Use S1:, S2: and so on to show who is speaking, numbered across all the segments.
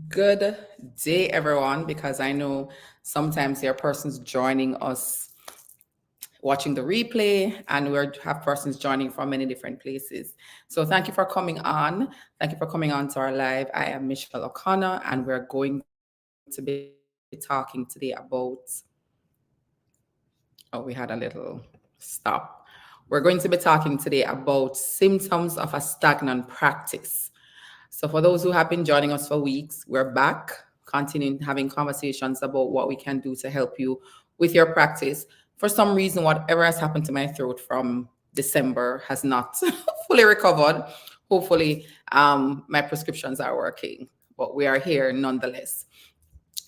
S1: Good day, everyone, because I know sometimes there are persons joining us watching the replay, and we have persons joining from many different places. So thank you for coming on. Thank you for coming on to our live. I am Michelle O'Connor, and we're going to be talking today about. Oh, we had a little stop. We're going to be talking today about symptoms of a stagnant practice. So, for those who have been joining us for weeks, we're back, continuing having conversations about what we can do to help you with your practice. For some reason, whatever has happened to my throat from December has not fully recovered. Hopefully, my prescriptions are working, but we are here nonetheless.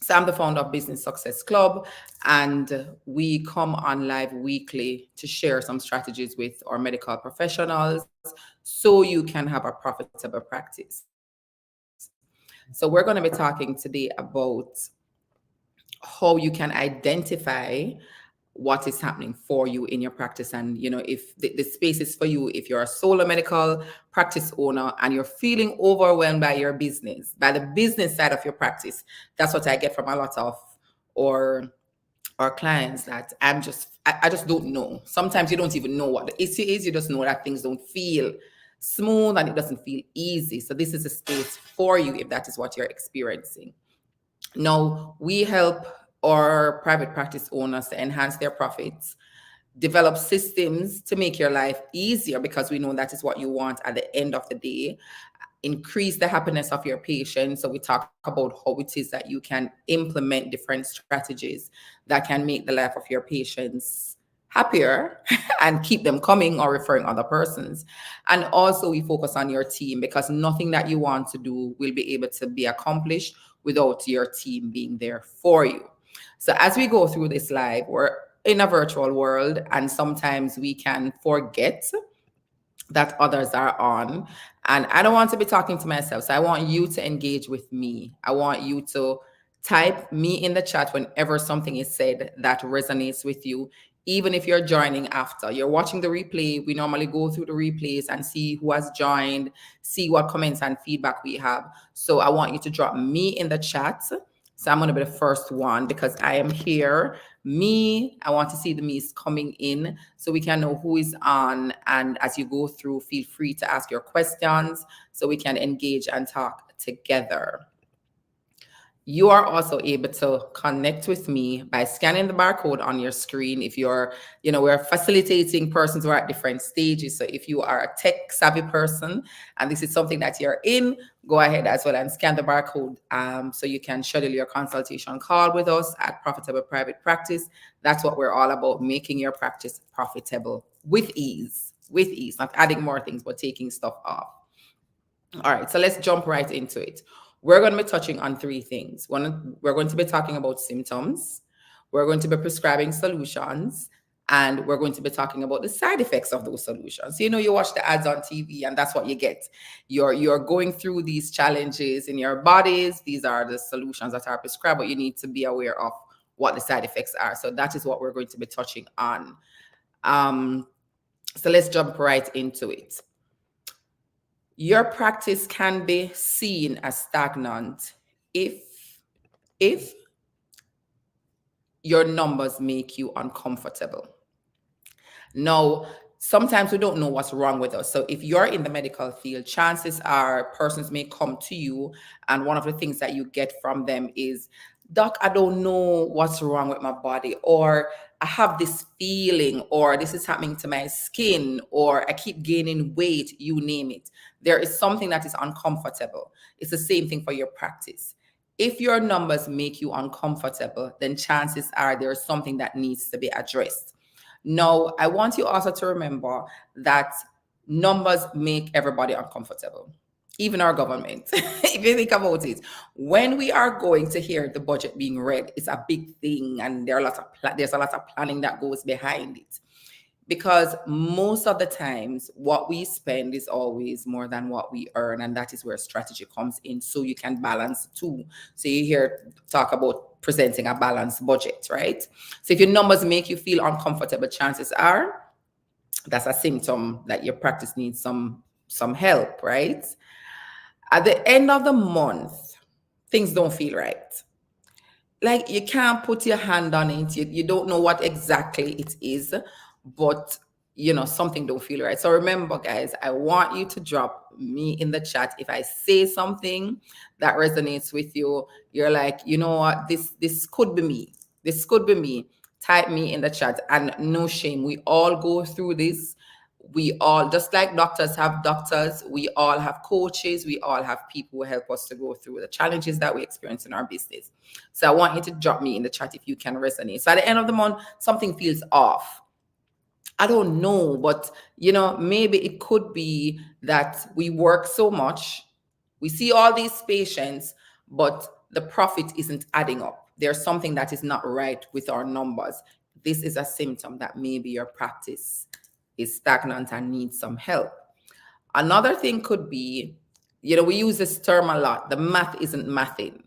S1: So I'm the founder of Business Success Club, and we come on live weekly to share some strategies with our medical professionals so you can have a profitable practice. So we're going to be talking today about how you can identify what is happening for you in your practice, and if the space is for you, if you're a solo medical practice owner and you're feeling overwhelmed by your business, by the business side of your practice. That's what I get from a lot of or our clients, that I just don't know. Sometimes you don't even know what the issue is. You just know that things don't feel smooth and it doesn't feel easy. So this is a space for you if that is what you're experiencing. Now, we help our private practice owners to enhance their profits, develop systems to make your life easier, because we know that is what you want at the end of the day. Increase the happiness of your patients. So we talk about how it is that you can implement different strategies that can make the life of your patients happier and keep them coming or referring other persons. And also we focus on your team, because nothing that you want to do will be able to be accomplished without your team being there for you. So as we go through this live, we're in a virtual world, and sometimes we can forget that others are on. And I don't want to be talking to myself. So I want you to engage with me. I want you to type me in the chat whenever something is said that resonates with you. Even if you're joining after, you're watching the replay, we normally go through the replays and see who has joined, see what comments and feedback we have. So I want you to drop me in the chat. So I'm going to be the first one because I am here. Me, I want to see the me's coming in so we can know who is on. And as you go through, feel free to ask your questions so we can engage and talk together. You are also able to connect with me by scanning the barcode on your screen. If you're, we're facilitating persons who are at different stages. So if you are a tech savvy person and this is something that you're in, go ahead as well and scan the barcode so you can schedule your consultation call with us at Profitable Private Practice. That's what we're all about, making your practice profitable with ease, not adding more things, but taking stuff off. All right, so let's jump right into it. We're going to be touching on three things. One, we're going to be talking about symptoms. We're going to be prescribing solutions. And we're going to be talking about the side effects of those solutions. You watch the ads on TV and that's what you get. You're going through these challenges in your bodies. These are the solutions that are prescribed, but you need to be aware of what the side effects are. So that is what we're going to be touching on. So let's jump right into it. Your practice can be seen as stagnant if your numbers make you uncomfortable. Now, sometimes we don't know what's wrong with us. So if you're in the medical field, chances are persons may come to you, and one of the things that you get from them is, Doc, I don't know what's wrong with my body, or I have this feeling, or this is happening to my skin, or I keep gaining weight, you name it. There is something that is uncomfortable. It's the same thing for your practice. If your numbers make you uncomfortable, then chances are there is something that needs to be addressed. Now, I want you also to remember that numbers make everybody uncomfortable, even our government. If you think about it, when we are going to hear the budget being read, it's a big thing, and there's a lot of planning that goes behind it. Because most of the times what we spend is always more than what we earn, and that is where strategy comes in, so you can balance too. So you hear talk about presenting a balanced budget, right? So if your numbers make you feel uncomfortable, chances are that's a symptom that your practice needs some help, right? At the end of the month, things don't feel right. Like you can't put your hand on it. You don't know what exactly it is, but something don't feel right. So remember, guys, I want you to drop me in the chat if I say something that resonates with you. You're like, you know what, this could be me. This could be me. Type me in the chat, and no shame. We all go through this. We all, just like doctors have doctors, we all have coaches, we all have people who help us to go through the challenges that we experience in our business. So I want you to drop me in the chat if you can resonate. So at the end of the month, something feels off. I don't know, but maybe it could be that we work so much, we see all these patients, but the profit isn't adding up. There's something that is not right with our numbers. This is a symptom that maybe your practice is stagnant and needs some help. Another thing could be, we use this term a lot, the math isn't mathing.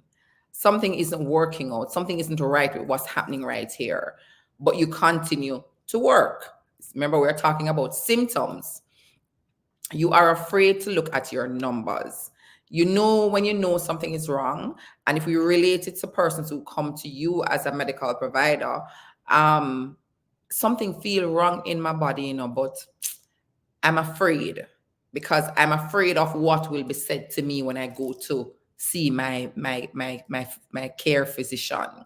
S1: Something isn't working out, something isn't right with what's happening right here, but you continue to work. Remember, we're talking about symptoms. You are afraid to look at your numbers. When something is wrong, and if we relate it to persons who come to you as a medical provider, something feel wrong in my body, but I'm afraid, because I'm afraid of what will be said to me when I go to see my care physician.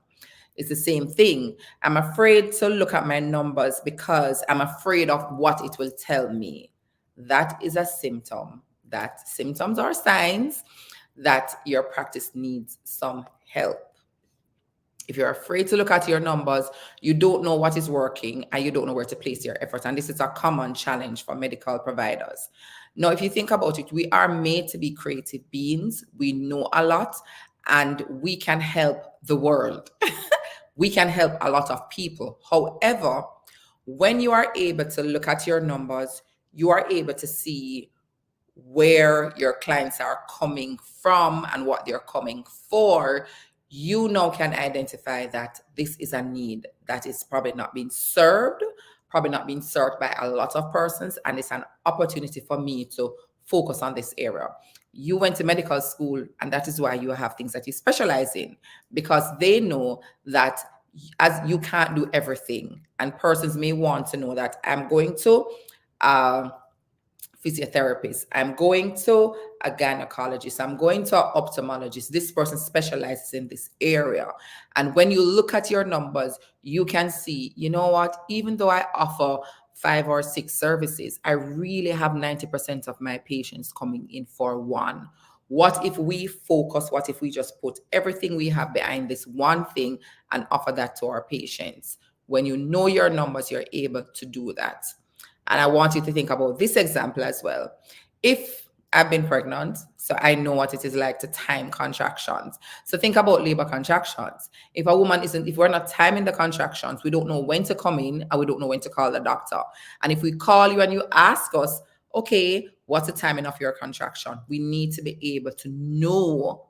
S1: It's the same thing. I'm afraid to look at my numbers because I'm afraid of what it will tell me. That is a symptom. That symptoms are signs that your practice needs some help. If you're afraid to look at your numbers, you don't know what is working and you don't know where to place your effort. And this is a common challenge for medical providers. Now, if you think about it, we are made to be creative beings. We know a lot and we can help the world. We can help a lot of people. However, when you are able to look at your numbers, you are able to see where your clients are coming from and what they're coming for. You now can identify that this is a need that is probably not being served by a lot of persons, and it's an opportunity for me to focus on this area. You went to medical school, and that is why you have things that you specialize in, because they know that as you can't do everything, and persons may want to know that I'm going to physiotherapist, I'm going to a gynecologist, I'm going to an ophthalmologist. This person specializes in this area. And when you look at your numbers, you can see, you know what, even though I offer 5 or 6 services, I really have 90% of my patients coming in for one. What if we focus? What if we just put everything we have behind this one thing and offer that to our patients? When you know your numbers, you're able to do that. And I want you to think about this example as well. If I've been pregnant, so I know what it is like to time contractions. So think about labor contractions. If we're not timing the contractions, we don't know when to come in and we don't know when to call the doctor. And if we call you and you ask us, okay, what's the timing of your contraction? We need to be able to know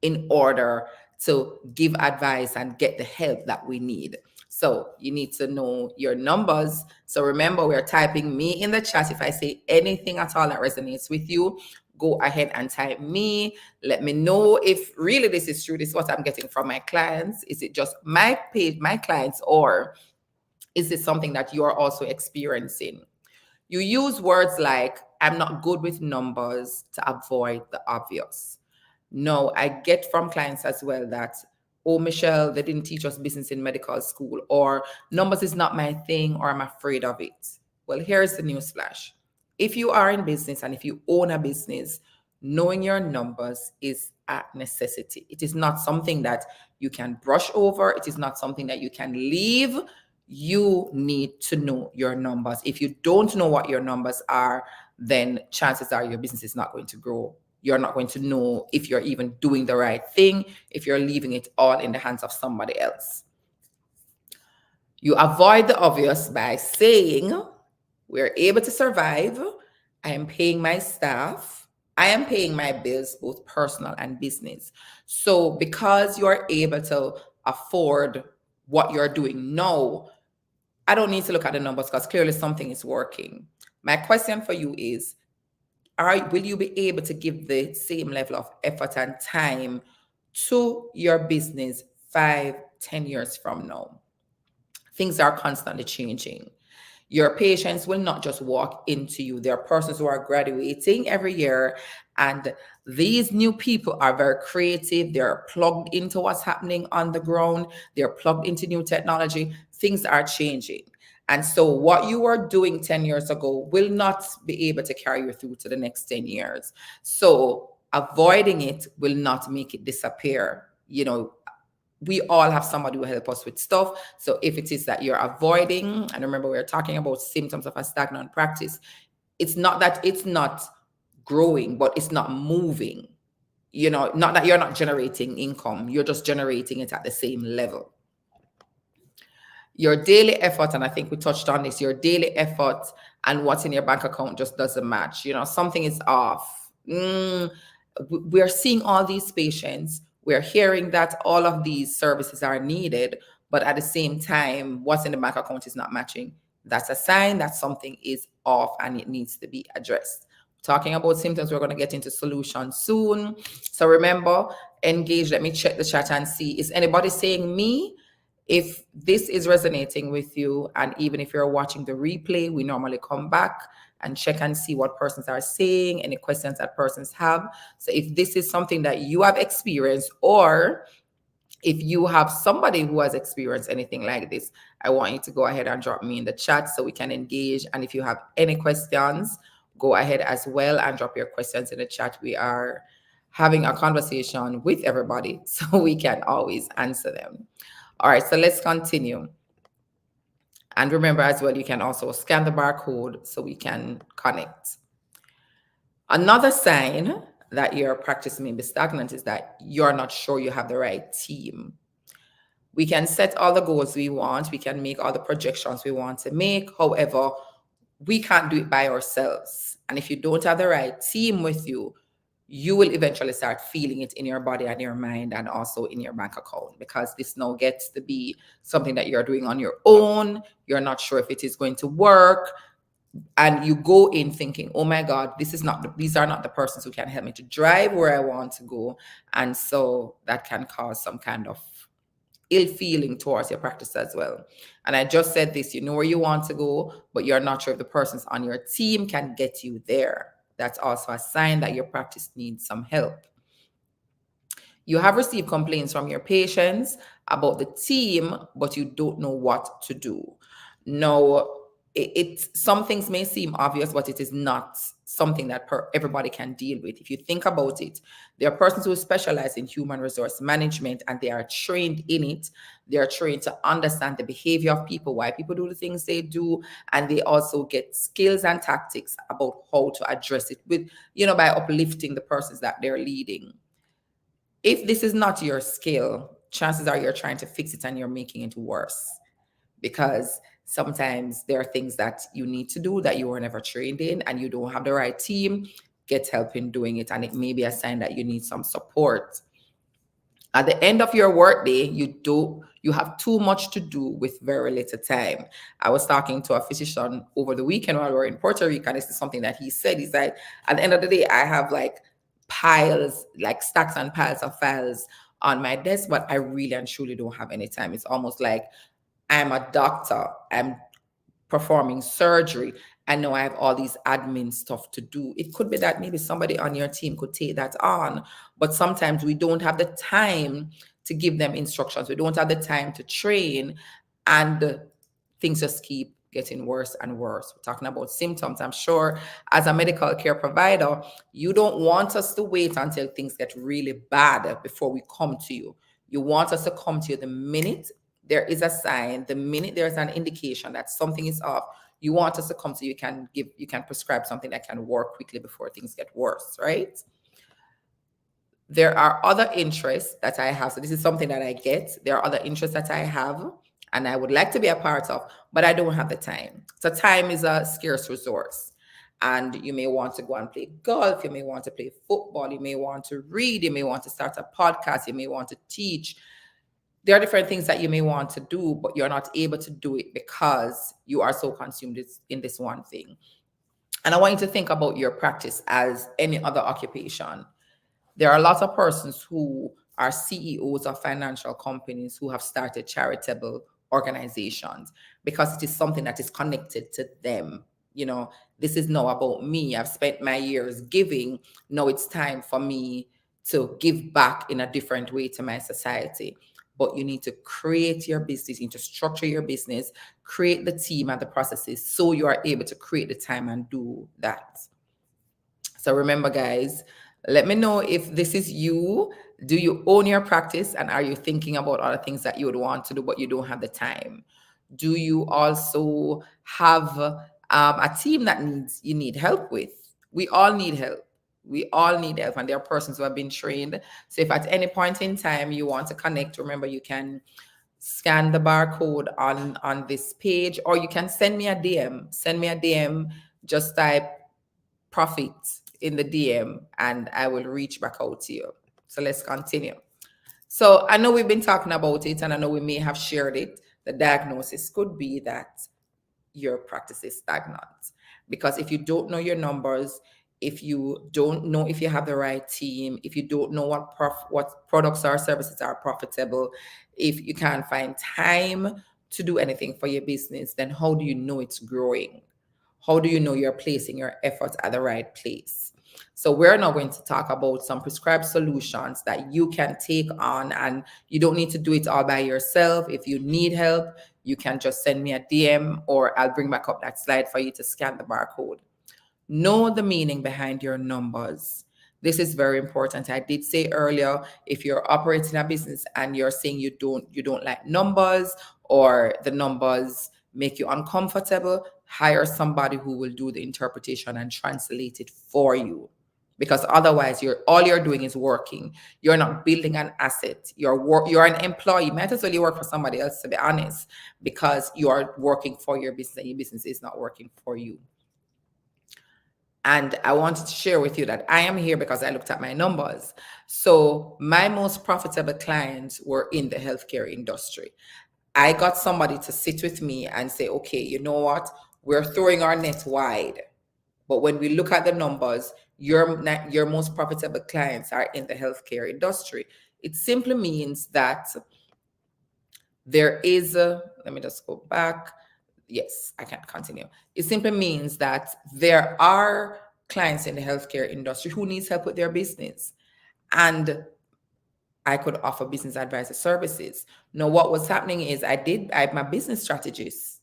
S1: in order to give advice and get the help that we need. So you need to know your numbers. So remember, we're typing me in the chat. If I say anything at all that resonates with you, go ahead and type me. Let me know if really this is true. This is what I'm getting from my clients. Is it just my clients, or is it something that you're also experiencing? You use words like, I'm not good with numbers, to avoid the obvious. No, I get from clients as well that, oh, Michelle, they didn't teach us business in medical school, or numbers is not my thing, or I'm afraid of it. Well, here's the newsflash. If you are in business and if you own a business, knowing your numbers is a necessity. It is not something that you can brush over. It is not something that you can leave. You need to know your numbers. If you don't know what your numbers are, then chances are your business is not going to grow. You're not going to know if you're even doing the right thing, if you're leaving it all in the hands of somebody else. You avoid the obvious by saying, we're able to survive. I am paying my staff. I am paying my bills, both personal and business. So because you're able to afford what you're doing now, I don't need to look at the numbers because clearly something is working. My question for you is, will you be able to give the same level of effort and time to your business 5, 10 years from now. Things are constantly changing. Your patients will not just walk into you. There are persons who are graduating every year, and these new people are very creative. They're plugged into what's happening on the ground, they're plugged into new technology. Things are changing. And so, what you were doing 10 years ago will not be able to carry you through to the next 10 years. So, avoiding it will not make it disappear. We all have somebody who help us with stuff. So if it is that you're avoiding, and remember we're talking about symptoms of a stagnant practice, it's not that it's not growing, but it's not moving. Not that you're not generating income, you're just generating it at the same level. Your daily effort, and I think we touched on this, your daily effort and what's in your bank account just doesn't match. Something is off. We're seeing all these patients. We're hearing that all of these services are needed, but at the same time, what's in the bank account is not matching. That's a sign that something is off and it needs to be addressed. Talking about symptoms, we're going to get into solutions soon. So remember, engage. Let me check the chat and see. Is anybody saying me? If this is resonating with you, and even if you're watching the replay, we normally come back and check and see what persons are saying, any questions that persons have. So if this is something that you have experienced, or if you have somebody who has experienced anything like this, I want you to go ahead and drop me in the chat so we can engage. And if you have any questions, go ahead as well and drop your questions in the chat. We are having a conversation with everybody, so we can always answer them. All right, so let's continue. And remember as well, you can also scan the barcode so we can connect. Another sign that your practice may be stagnant is that you're not sure you have the right team. We can set all the goals we want, we can make all the projections we want to make. However, we can't do it by ourselves. And if you don't have the right team with you, you will eventually start feeling it in your body and your mind and also in your bank account, because this now gets to be something that you're doing on your own. You're not sure if it is going to work. And you go in thinking, oh my God, these are not the persons who can help me to drive where I want to go. And so that can cause some kind of ill feeling towards your practice as well. And I just said this, you know where you want to go, but you're not sure if the persons on your team can get you there. That's also a sign that your practice needs some help. You have received complaints from your patients about the team, but you don't know what to do. Now, some things may seem obvious, but it is not something that everybody can deal with. If you think about it, there are persons who specialize in human resource management and they are trained in it. They are trained to understand the behavior of people, why people do the things they do, and they also get skills and tactics about how to address it with, by uplifting the persons that they're leading. If this is not your skill, chances are you're trying to fix it and you're making it worse, because sometimes there are things that you need to do that you were never trained in and you don't have the right team. Get help in doing it, and it may be a sign that you need some support. At the end of your workday, you have too much to do with very little time. I was talking to a physician over the weekend while we were in Puerto Rico, and this is something that he said. He's like, at the end of the day, I have like piles, like stacks and piles of files on my desk, but I really and truly don't have any time. It's almost like I'm a doctor, I'm performing surgery, and now I have all these admin stuff to do. It could be that maybe somebody on your team could take that on, but sometimes we don't have the time to give them instructions. We don't have the time to train, and things just keep getting worse and worse. We're talking about symptoms. I'm sure as a medical care provider, you don't want us to wait until things get really bad before we come to you. You want us to come to you the minute there is a sign, the minute there's an indication that something is off. You want us to come to you, you can prescribe something that can work quickly before things get worse, right? There are other interests that I have. So this is something that I get. There are other interests that I have and I would like to be a part of, but I don't have the time. So time is a scarce resource. And you may want to go and play golf, you may want to play football, you may want to read, you may want to start a podcast, you may want to teach. There are different things that you may want to do, but you're not able to do it because you are so consumed in this one thing. And I want you to think about your practice as any other occupation. There are lots of persons who are CEOs of financial companies who have started charitable organizations because it is something that is connected to them. You know, this is now about me. I've spent my years giving. Now it's time for me to give back in a different way to my society. But you need to create your business, you need to structure your business, create the team and the processes so you are able to create the time and do that. So remember, guys, let me know if this is you. Do you own your practice, and are you thinking about other things that you would want to do but you don't have the time? Do you also have a team that you need help with? We all need help. We all need help, and there are persons who have been trained. So if at any point in time you want to connect, remember you can scan the barcode on this page, or you can send me a DM. Send me a DM. Just type profit in the DM and I will reach back out to you. So let's continue. So I know we've been talking about it and I know we may have shared it. The diagnosis could be that your practice is stagnant. Because if you don't know your numbers, if you don't know if you have the right team, if you don't know what products or services are profitable, if you can't find time to do anything for your business, then how do you know it's growing? How do you know you're placing your efforts at the right place? So we're now going to talk about some prescribed solutions that you can take on, and you don't need to do it all by yourself. If you need help, you can just send me a DM or I'll bring back up that slide for you to scan the barcode. Know the meaning behind your numbers. This is very important. I did say earlier, if you're operating a business and you're saying you don't like numbers, or the numbers make you uncomfortable, hire somebody who will do the interpretation and translate it for you. Because otherwise, all you're doing is working. You're not building an asset. You're an employee. Might as well you work for somebody else, to be honest, because you are working for your business and your business is not working for you. And I wanted to share with you that I am here because I looked at my numbers. So my most profitable clients were in the healthcare industry. I got somebody to sit with me and say, okay, you know what? We're throwing our net wide. But when we look at the numbers, your most profitable clients are in the healthcare industry. It simply means that there is let me just go back. Yes, I can't continue. It simply means that there are clients in the healthcare industry who needs help with their business. And I could offer business advisor services. Now, what was happening is I'm a business strategist,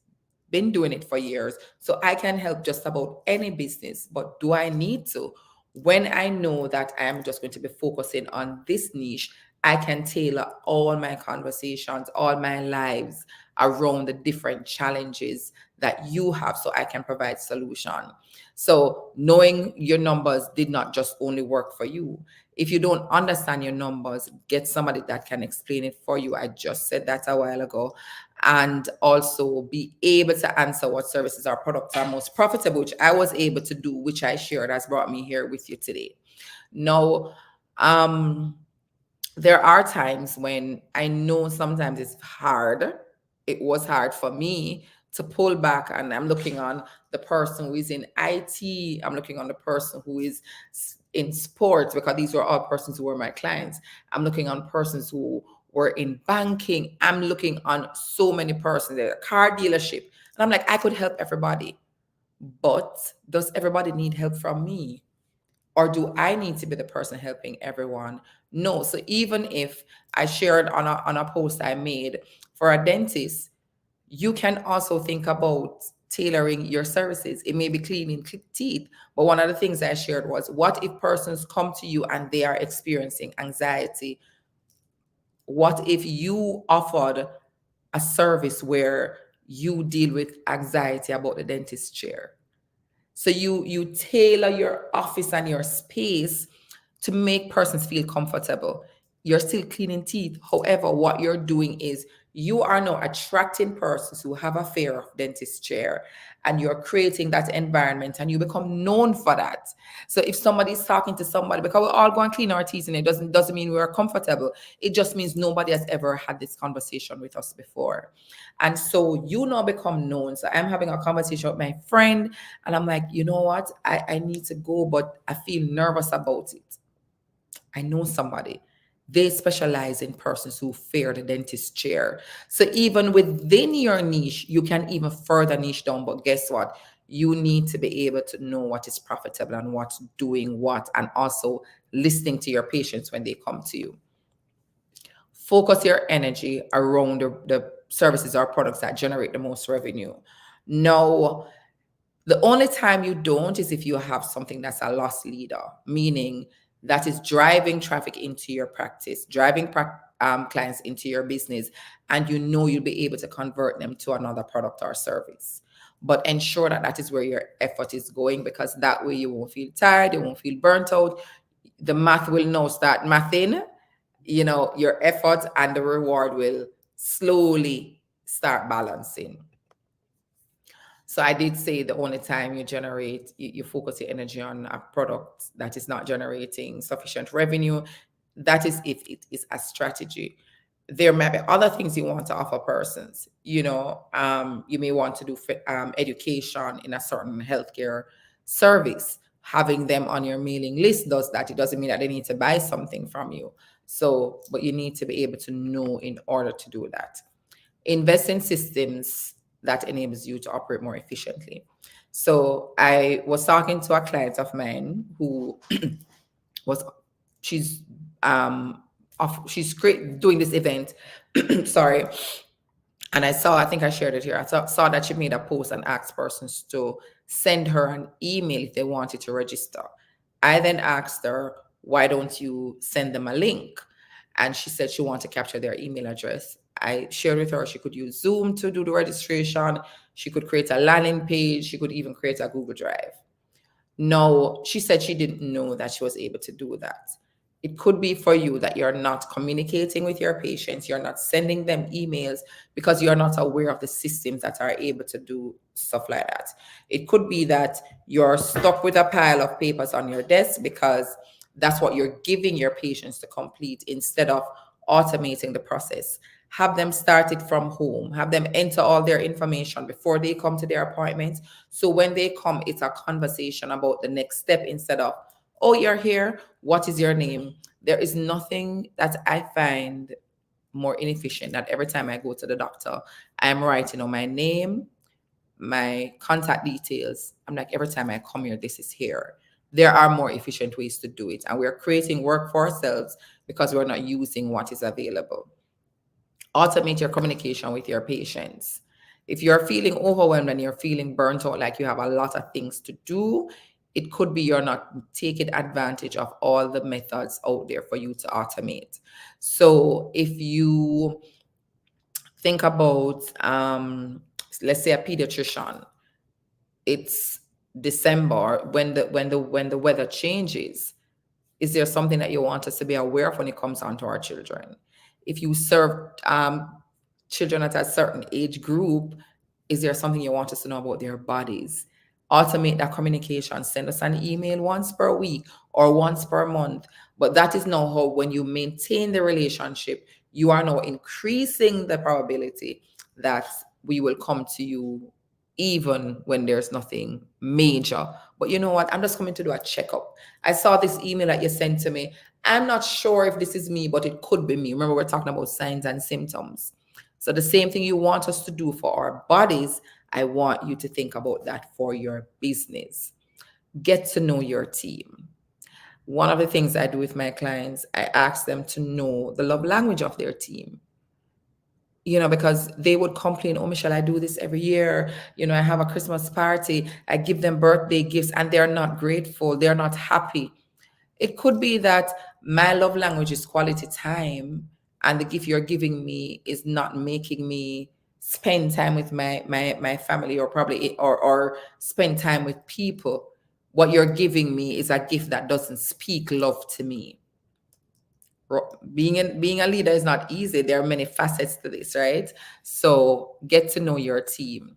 S1: been doing it for years. So I can help just about any business. But do I need to? When I know that I am just going to be focusing on this niche, I can tailor all my conversations, all my lives around the different challenges that you have so I can provide solution. So knowing your numbers did not just only work for you. If you don't understand your numbers, get somebody that can explain it for you. I just said that a while ago. And also be able to answer what services or products are most profitable, which I was able to do, which I shared, has brought me here with you today. Now, there are times when I know sometimes it's hard. It was hard for me to pull back, and I'm looking on the person who is in IT. I'm looking on the person who is in sports, because these were all persons who were my clients. I'm looking on persons who were in banking. I'm looking on so many persons, a car dealership. And I'm like, I could help everybody. But does everybody need help from me? Or do I need to be the person helping everyone? No. So even if I shared on a post I made for a dentist, you can also think about tailoring your services. It may be cleaning teeth, but one of the things I shared was, what if persons come to you and they are experiencing anxiety? What if you offered a service where you deal with anxiety about the dentist chair? So you tailor your office and your space to make persons feel comfortable. You're still cleaning teeth. However, what you're doing is you are now attracting persons who have a fear of dentist chair, and you're creating that environment and you become known for that. So if somebody's talking to somebody, because we all go and clean our teeth and it doesn't mean we're comfortable. It just means nobody has ever had this conversation with us before. And so you now become known. So I'm having a conversation with my friend and I'm like, you know what? I need to go, but I feel nervous about it. I know somebody. They specialize in persons who fear the dentist chair. So even within your niche, you can even further niche down. But guess what? You need to be able to know what is profitable and what's doing what, and also listening to your patients when they come to you. Focus your energy around the services or products that generate the most revenue. No, the only time you don't is if you have something that's a loss leader, meaning that is driving traffic into your practice, driving clients into your business, and you know you'll be able to convert them to another product or service. But ensure that that is where your effort is going, because that way you won't feel tired, you won't feel burnt out. The math will now start mathing, your effort and the reward will slowly start balancing. So I did say the only time you focus your energy on a product that is not generating sufficient revenue, that is if it is a strategy. There may be other things you want to offer persons. You may want to do education in a certain healthcare service. Having them on your mailing list does that. It doesn't mean that they need to buy something from you. So, but you need to be able to know in order to do that. Invest in systems that enables you to operate more efficiently. So I was talking to a client of mine who was she's she's great doing this event. Sorry. And I think I shared it here. I saw that she made a post and asked persons to send her an email if they wanted to register. I then asked her, why don't you send them a link? And she said she wanted to capture their email address. I shared with her she could use Zoom to do the registration. She could create a landing page. She could even create a Google Drive. No, she said she didn't know that she was able to do that. It could be for you that you're not communicating with your patients, you're not sending them emails because you're not aware of the systems that are able to do stuff like that. It could be that you're stuck with a pile of papers on your desk because that's what you're giving your patients to complete instead of automating the process. Have them start it from home. Have them enter all their information before they come to their appointments. So when they come, it's a conversation about the next step instead of, oh, you're here. What is your name? There is nothing that I find more inefficient than every time I go to the doctor, I'm writing on my name, my contact details. I'm like, every time I come here, this is here. There are more efficient ways to do it. And we're creating work for ourselves because we're not using what is available. Automate your communication with your patients. If you're feeling overwhelmed and you're feeling burnt out, like you have a lot of things to do, it could be you're not taking advantage of all the methods out there for you to automate. So if you think about, let's say a pediatrician, it's December when the weather changes. Is there something that you want us to be aware of when it comes on to our children? If you serve children at a certain age group, is there something you want us to know about their bodies? Automate that communication. Send us an email once per week or once per month. But that is now how, when you maintain the relationship, you are now increasing the probability that we will come to you even when there's nothing major. But you know what? I'm just coming to do a checkup. I saw this email that you sent to me. I'm not sure if this is me, but it could be me. Remember, we're talking about signs and symptoms. So the same thing you want us to do for our bodies, I want you to think about that for your business. Get to know your team. One of the things I do with my clients, I ask them to know the love language of their team. Because they would complain, oh, Michelle, I do this every year. I have a Christmas party. I give them birthday gifts and they're not grateful. They're not happy. It could be that my love language is quality time, and the gift you're giving me is not making me spend time with my family, or probably or spend time with people. What you're giving me is a gift that doesn't speak love to me. Being a leader is not easy. There are many facets to this, right? So get to know your team.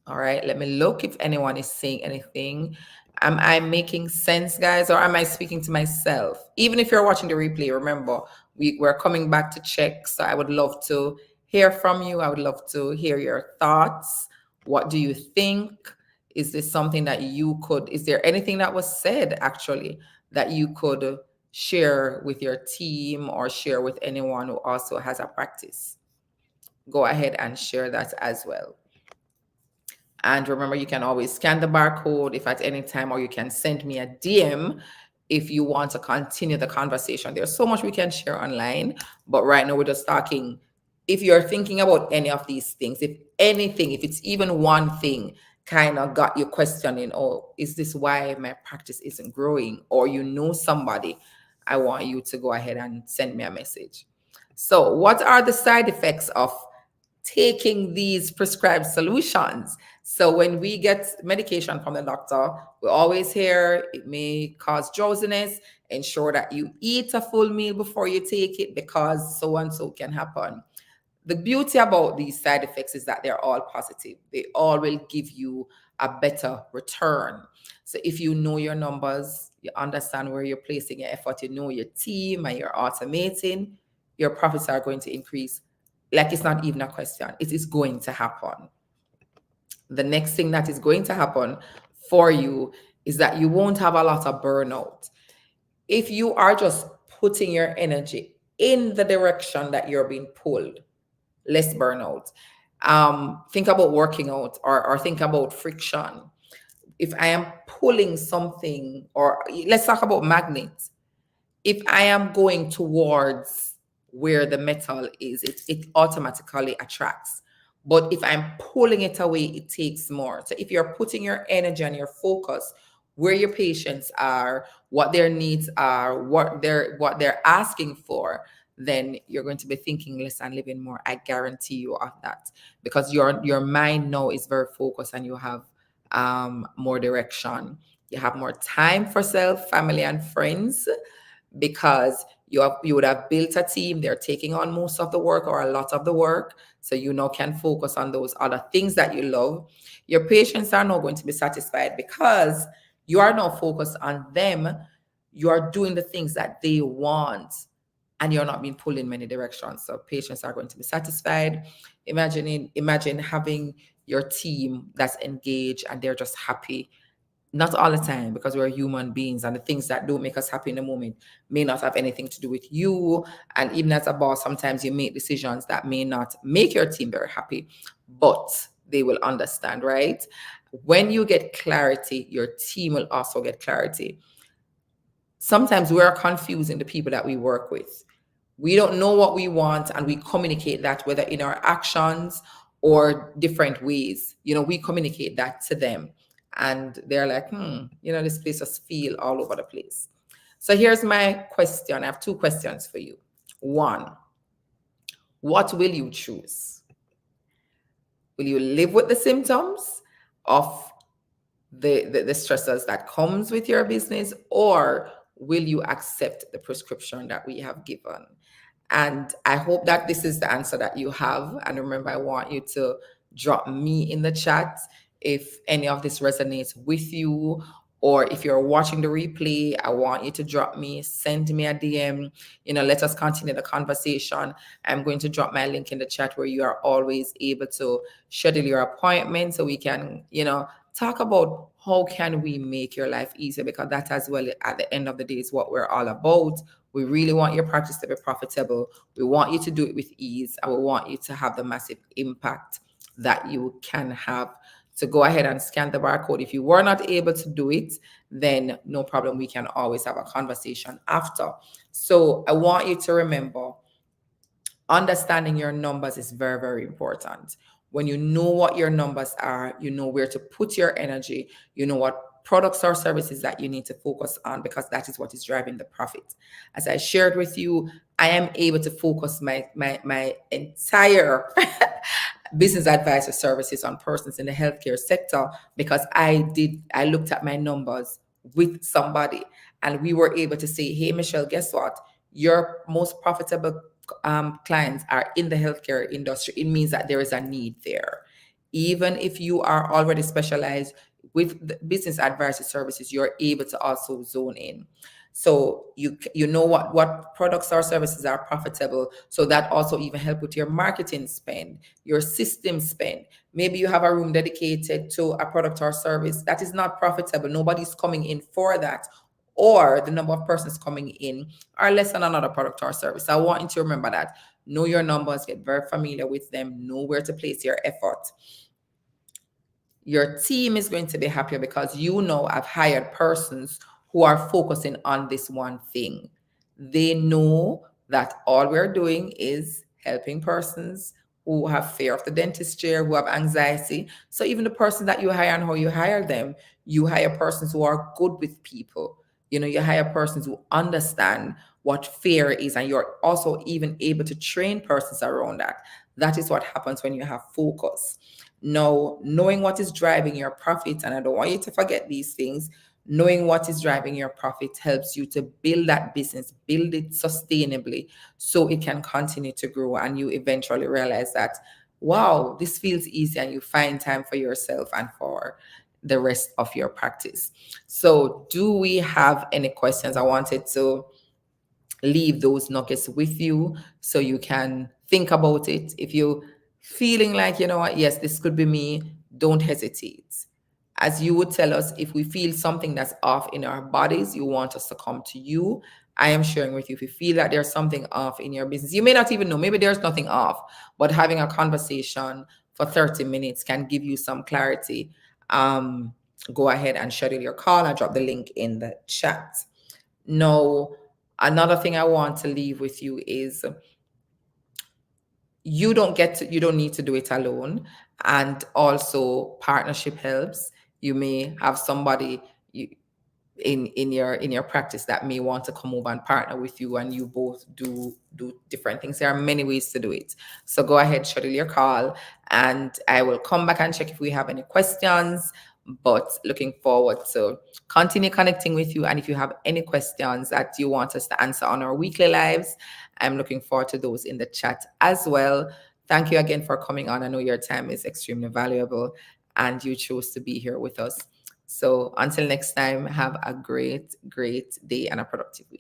S1: All right, let me look if anyone is saying anything. Am I making sense, guys, or am I speaking to myself? Even if you're watching the replay, remember, we're coming back to check. So I would love to hear from you. I would love to hear your thoughts. What do you think? Is this something that is there anything that was said actually that you could share with your team or share with anyone who also has a practice. Go ahead and share that as well. And remember, you can always scan the barcode if at any time, or you can send me a DM if you want to continue the conversation. There's so much we can share online, but right now we're just talking. If you're thinking about any of these things, if anything, if it's even one thing kind of got you questioning, oh, is this why my practice isn't growing? Or you know somebody, I want you to go ahead and send me a message. So, what are the side effects of taking these prescribed solutions? So when we get medication from the doctor, we always hear it may cause drowsiness. Ensure that you eat a full meal before you take it because so and so can happen. The beauty about these side effects is that they're all positive. They all will give you a better return. So if you know your numbers, you understand where you're placing your effort, you know your team, and you're automating, your profits are going to increase. Like, it's not even a question, it is going to happen. The next thing that is going to happen for you is that you won't have a lot of burnout. If you are just putting your energy in the direction that you're being pulled, less burnout. Think about working out, or think about friction. If I am pulling something, or let's talk about magnets. If I am going towards where the metal is, it automatically attracts. But if I'm pulling it away, it takes more. So if you're putting your energy and your focus where your patients are, what their needs are, what they're asking for, then you're going to be thinking less and living more. I guarantee you of that, because your mind now is very focused, and you have more direction. You have more time for self, family, and friends, because you would have built a team. They're taking on most of the work, or a lot of the work, so you now can focus on those other things that you love. Your patients are now going to be satisfied because you are now focused on them. You are doing the things that they want, and you're not being pulled in many directions, so patients are going to be satisfied. Imagine having your team that's engaged and they're just happy. Not all the time, because we're human beings, and the things that don't make us happy in the moment may not have anything to do with you. And even as a boss, sometimes you make decisions that may not make your team very happy, but they will understand, right? When you get clarity, your team will also get clarity. Sometimes we are confusing the people that we work with. We don't know what we want, and we communicate that, whether in our actions or different ways. We communicate that to them, and they're like, this place just feel all over the place. So here's my question. I have two questions for you. One, what will you choose? Will you live with the symptoms of the stressors that comes with your business, or will you accept the prescription that we have given? And I hope that this is the answer that you have. And remember, I want you to drop me in the chat if any of this resonates with you, or if you're watching the replay, I want you to drop me, send me a DM. Let us continue the conversation. I'm going to drop my link in the chat where you are always able to schedule your appointment, so we can, talk about how can we make your life easier, because that as well, at the end of the day, is what we're all about. We really want your practice to be profitable. We want you to do it with ease, and we want you to have the massive impact that you can have. So go ahead and scan the barcode. If you were not able to do it, then no problem. We can always have a conversation after. So I want you to remember, understanding your numbers is very, very important. When you know what your numbers are, you know where to put your energy, you know what products or services that you need to focus on, because that is what is driving the profit. As I shared with you, I am able to focus my entire business advisor services on persons in the healthcare sector, because I looked at my numbers with somebody, and we were able to say, hey, Michelle, guess what? Your most profitable clients are in the healthcare industry. It means that there is a need there. Even if you are already specialized with the business advisory services, you're able to also zone in. So you know what products or services are profitable. So that also even help with your marketing spend, your system spend. Maybe you have a room dedicated to a product or service that is not profitable. Nobody's coming in for that. or the number of persons coming in are less than another product or service. So I want you to remember that. Know your numbers, get very familiar with them, know where to place your effort. Your team is going to be happier because you know I've hired persons who are focusing on this one thing. They know that all we're doing is helping persons who have fear of the dentist chair, who have anxiety. So even the person that you hire and how you hire them, you hire persons who are good with people. You hire persons who understand what fear is, and you're also even able to train persons around that. That is what happens when you have focus. Now, knowing what is driving your profit, and I don't want you to forget these things, knowing what is driving your profit helps you to build that business, build it sustainably so it can continue to grow. And you eventually realize that, wow, this feels easy, and you find time for yourself and for the rest of your practice. So, do we have any questions? I wanted to leave those nuggets with you so you can think about it. If you feeling like, you know what, yes, this could be me, don't hesitate. As you would tell us, if we feel something that's off in our bodies, you want us to come to you. I am sharing with you, if you feel that there's something off in your business, you may not even know, maybe there's nothing off, but having a conversation for 30 minutes can give you some clarity. Go ahead and schedule your call. I drop the link in the chat. Now, another thing I want to leave with you is you don't need to do it alone. And also partnership helps. You may have somebody in your practice that may want to come over and partner with you, and you both do different things. There are many ways to do it. So go ahead, schedule your call, and I will come back and check if we have any questions. But looking forward to continue connecting with you. And if you have any questions that you want us to answer on our weekly lives, I'm looking forward to those in the chat as well. Thank you again for coming on. I know your time is extremely valuable and you chose to be here with us. So until next time, have a great, great day and a productive week.